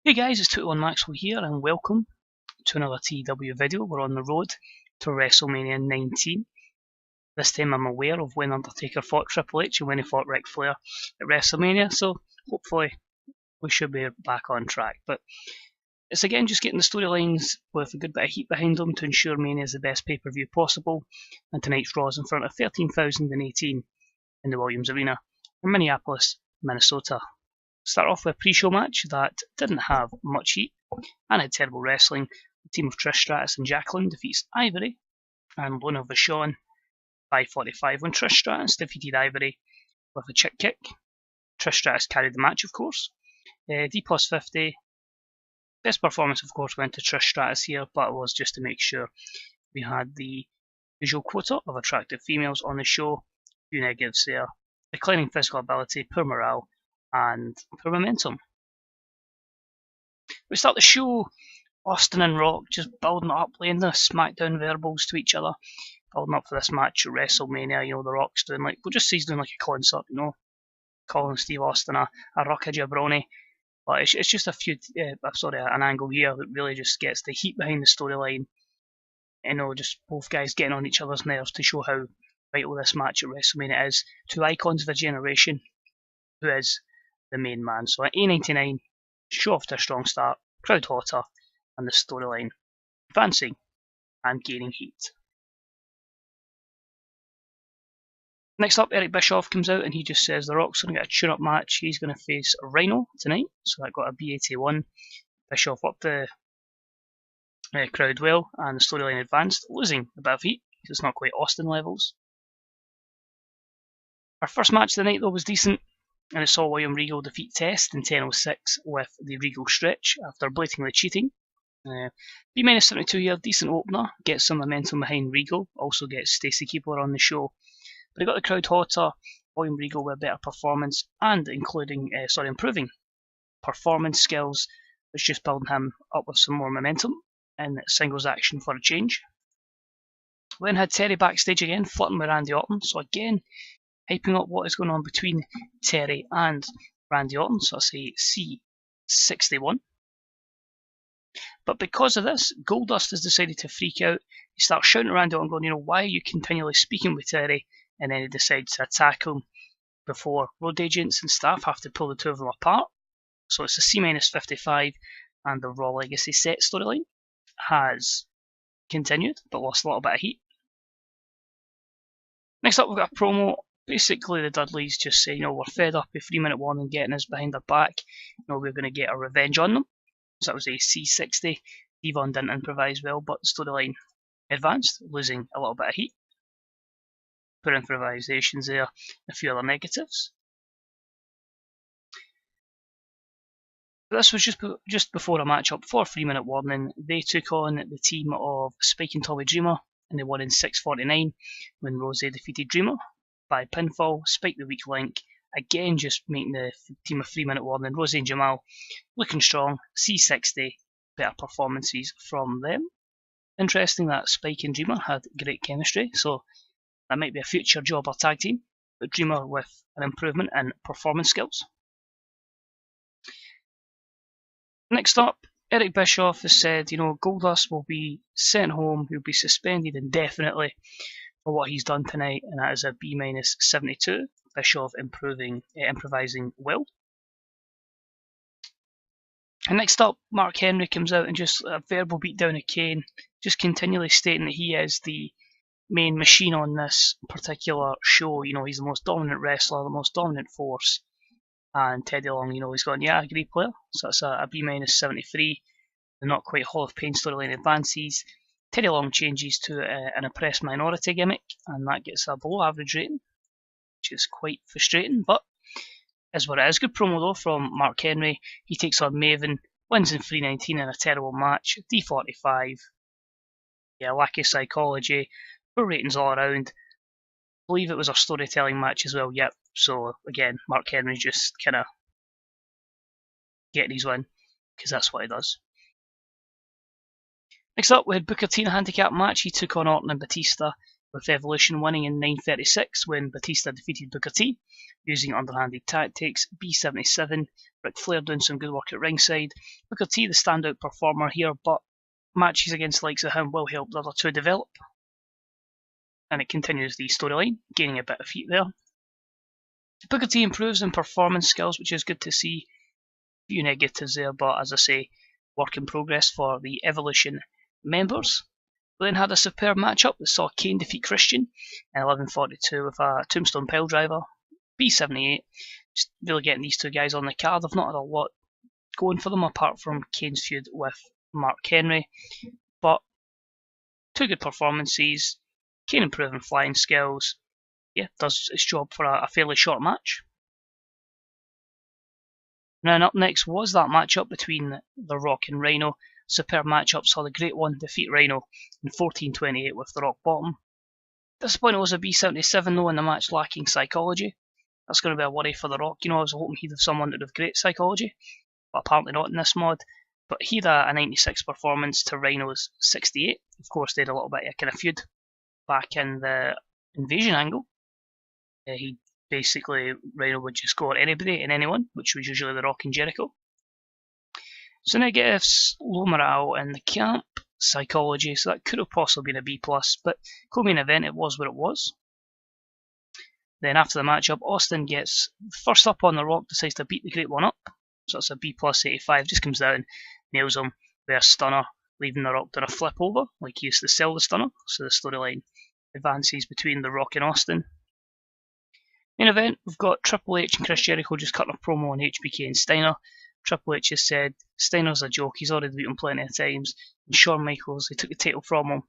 Hey guys, it's 21 Maxwell here and welcome to another TEW video. We're on the road to WrestleMania 19. This time I'm aware of when Undertaker fought Triple H and when he fought Ric Flair at WrestleMania, so hopefully we should be back on track. But it's again just getting the storylines with a good bit of heat behind them to ensure Mania is the best pay-per-view possible, and tonight's Raw is in front of 13,018 in the Williams Arena in Minneapolis, Minnesota. Start off with a pre-show match that didn't have much heat and had terrible wrestling. The team of Trish Stratus and Jacqueline defeats Ivory and Luna Vachon by 45 when Trish Stratus defeated Ivory with a chick kick. Trish Stratus carried the match, of course. D plus 50. Best performance, of course, went to Trish Stratus here, but it was just to make sure we had the usual quota of attractive females on the show. Few negatives there. Declining physical ability, poor morale, and poor momentum. We start the show, Austin and Rock just building up, laying the SmackDown verbals to each other, building up for this match at WrestleMania. The Rock's doing we'll just say he's doing like a concert, calling Steve Austin a rock a jabroni. But it's just an angle here that really just gets the heat behind the storyline. Just both guys getting on each other's nerves to show how vital this match at WrestleMania is. Two icons of a generation, who is the main man. So at EP19, show off to a strong start, crowd hotter, and the storyline advancing and gaining heat. Next up, Eric Bischoff comes out and he just says The Rock's going to get a tune-up match. He's going to face Rhino tonight, so that got a B81. Bischoff up the crowd well, and the storyline advanced, losing a bit of heat because it's not quite Austin levels. Our first match of the night though was decent, and it saw William Regal defeat Test in 10:06 with the Regal stretch after blatantly cheating. B-72 here, decent opener, gets some momentum behind Regal, also gets Stacy Keibler on the show. But he got the crowd hotter, William Regal with a better performance, and improving performance skills, which just building him up with some more momentum in singles action for a change. We then had Terry backstage again, flirting with Randy Orton, so again, hyping up what is going on between Terry and Randy Orton, so I say C61. But because of this, Goldust has decided to freak out. He starts shouting at Randy Orton, going, why are you continually speaking with Terry? And then he decides to attack him before road agents and staff have to pull the two of them apart. So it's a C-55, and the Raw Legacy set storyline has continued, but lost a little bit of heat. Next up, we've got a promo. Basically, the Dudleys just say, we're fed up with 3-minute warning getting us behind their back. We're going to get a revenge on them. So that was a C60. Devon didn't improvise well, but the storyline advanced, losing a little bit of heat. Poor improvisations there, a few other negatives. This was just before a matchup for 3-minute warning. They took on the team of Spike and Tommy Dreamer, and they won in 6:49 when Rose defeated Dreamer by pinfall. Spike the weak link, again just making the team of 3-minute warning. Rose and Jamal looking strong, C60, better performances from them. Interesting that Spike and Dreamer had great chemistry, so that might be a future jobber tag team, but Dreamer with an improvement in performance skills. Next up, Eric Bischoff has said, Goldust will be sent home, he'll be suspended indefinitely for what he's done tonight, and that is a B-72. Bischoff improvising well. And next up, Mark Henry comes out and just a verbal beatdown of Kane, just continually stating that he is the main machine on this particular show. He's the most dominant wrestler, the most dominant force. And Teddy Long, he's got a great player, so that's a B-73. The not quite Hall of Pain storyline advances. Teddy Long changes to an oppressed minority gimmick, and that gets a below average rating, which is quite frustrating, but is what it is. Good promo though from Mark Henry. He takes on Maven, wins in 3:19 in a terrible match, D45. Lack of psychology, poor ratings all around. I believe it was a storytelling match as well, yep. So again, Mark Henry just kind of getting his win, because that's what he does. Next up, we had Booker T in a handicap match. He took on Orton and Batista. with Evolution winning in 9:36 when Batista defeated Booker T using underhanded tactics. B77, Ric Flair doing some good work at ringside. Booker T the standout performer here, but matches against the likes of him will help the other two develop. And it continues the storyline, gaining a bit of heat there. Booker T improves in performance skills, which is good to see. A few negatives there, but as I say, work in progress for the Evolution members. We then had a superb matchup that saw Kane defeat Christian in 11:42 with a tombstone piledriver. B78, just really getting these two guys on the card. They've not had a lot going for them apart from Kane's feud with Mark Henry, but two good performances. Kane improving flying skills. Yeah, does its job for a fairly short match. Now up next was that matchup between The Rock and Rhino. Superb matchup saw the Great One defeat Rhino in 14:28 with the rock bottom. Disappointing was a B77 though in the match lacking psychology. That's going to be a worry for The Rock. I was hoping he'd have someone that would have great psychology, but apparently not in this mod. But he had a 96 performance to Rhino's 68. Of course, they had a little bit of a kind of feud back in the Invasion angle. He basically, Rhino would just go at anybody and anyone, which was usually The Rock and Jericho. So negatives, low morale in the camp, psychology, so that could have possibly been a B+, but co-main event, it was what it was. Then after the matchup, Austin gets first up on The Rock, decides to beat the Great One up, so it's a B+ 85, just comes down, nails him with a stunner, leaving The Rock doing a flip over, like he used to sell the stunner, so the storyline advances between The Rock and Austin. Main event, we've got Triple H and Chris Jericho just cutting a promo on HBK and Steiner. Triple H has said Steiner's a joke, he's already beat him plenty of times. And Shawn Michaels, they took the title from him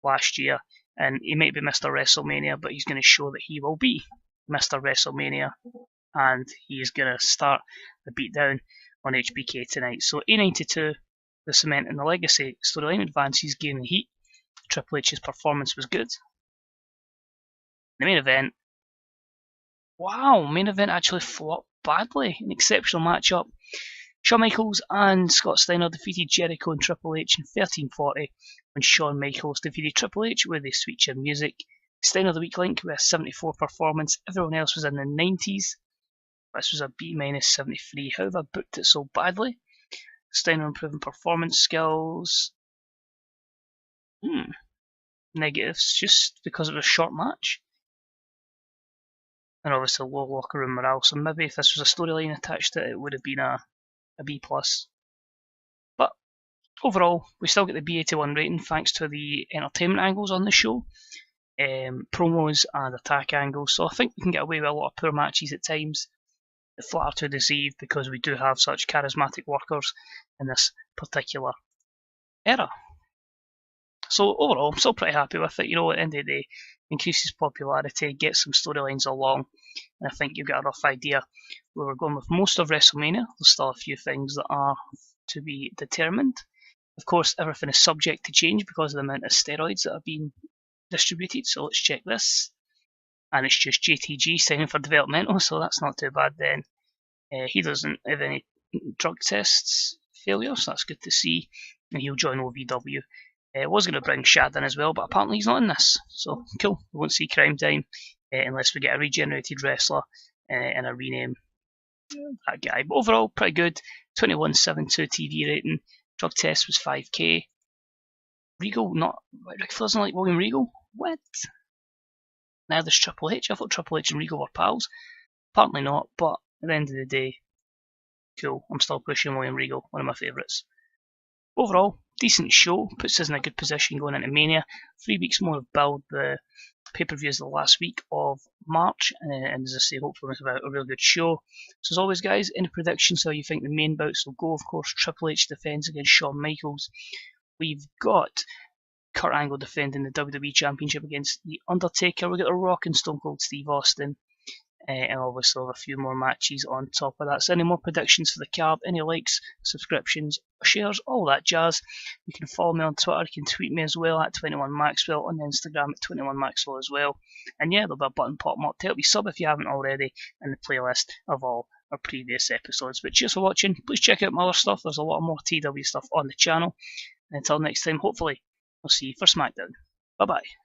last year, and he might be Mr. WrestleMania, but he's going to show that he will be Mr. WrestleMania, and he is going to start the beatdown on HBK tonight. So A92, the cement and the legacy storyline advances, gaining heat. Triple H's performance was good. The main event, wow, main event actually flopped badly. An exceptional matchup. Shawn Michaels and Scott Steiner defeated Jericho and Triple H in 13:40 when Shawn Michaels defeated Triple H with the sweet chin music. Steiner the weak link with a 74 performance. Everyone else was in the 90s. This was a B-73. How have I booked it so badly? Steiner improving performance skills. Negatives just because it was a short match. And obviously low locker room morale, so maybe if this was a storyline attached to it, it would have been a B+. But overall, we still get the B81 rating thanks to the entertainment angles on the show, promos and attack angles, so I think we can get away with a lot of poor matches at times. It flatter to deceive because we do have such charismatic workers in this particular era. So overall, I'm still pretty happy with it. At the end of the day, increases popularity, gets some storylines along, and I think you've got a rough idea where we're going with most of WrestleMania. There's still a few things that are to be determined. Of course, everything is subject to change because of the amount of steroids that have been distributed, so let's check this. And it's just JTG signing for developmental, so that's not too bad then. He doesn't have any drug tests failures, so that's good to see, and he'll join OVW. Was going to bring Shad in as well, but apparently he's not in this. So cool, we won't see Crime Time unless we get a regenerated wrestler and a rename that guy. But overall, pretty good. 21.72 TV rating. Drug test was 5k. Regal, not Ric Flair's not like William Regal. What? Now there's Triple H. I thought Triple H and Regal were pals. Apparently not, but at the end of the day, cool. I'm still pushing William Regal, one of my favourites. Overall, decent show, puts us in a good position going into Mania. 3 weeks more of build. The pay-per-view is the last week of March, and as I say, hopefully it's about a real good show. So as always guys, any predictions how you think the main bouts will go? Of course, Triple H defends against Shawn Michaels. We've got Kurt Angle defending the WWE Championship against The Undertaker. We've got The Rock and Stone Cold Steve Austin. And obviously a few more matches on top of that. So any more predictions for the card, any likes, subscriptions, shares, all that jazz. You can follow me on Twitter, you can tweet me as well at 21Maxwell, on Instagram at 21Maxwell as well. And yeah, there'll be a button popping up to help you sub if you haven't already in the playlist of all our previous episodes. But cheers for watching, please check out my other stuff, there's a lot more TEW stuff on the channel. And until next time, hopefully, I'll see you for SmackDown. Bye bye.